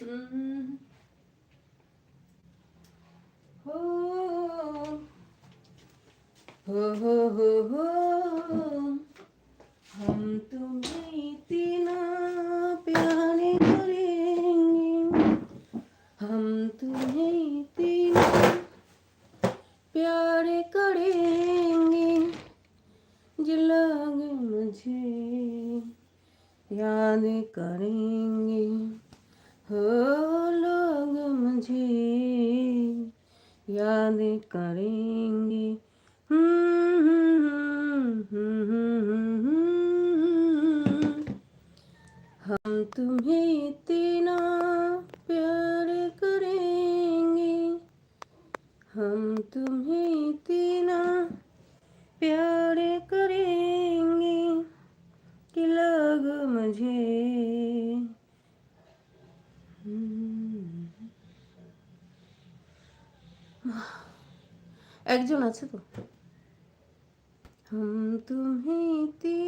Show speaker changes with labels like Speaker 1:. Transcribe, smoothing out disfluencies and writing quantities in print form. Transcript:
Speaker 1: हम्म, हो हो हम तुम्हें इतना प्यार करेंगे, हम तुम्हें इतना प्यार करेंगे, जो लोग मुझे याद करेंगे, हो लोग मुझे याद करेंगे। हम तुम्हें इतना प्यार करेंगे, हम तुम्हें इतना प्यार करेंगे कि लोग मुझे একজন আছে তো हम तुम्हें इतना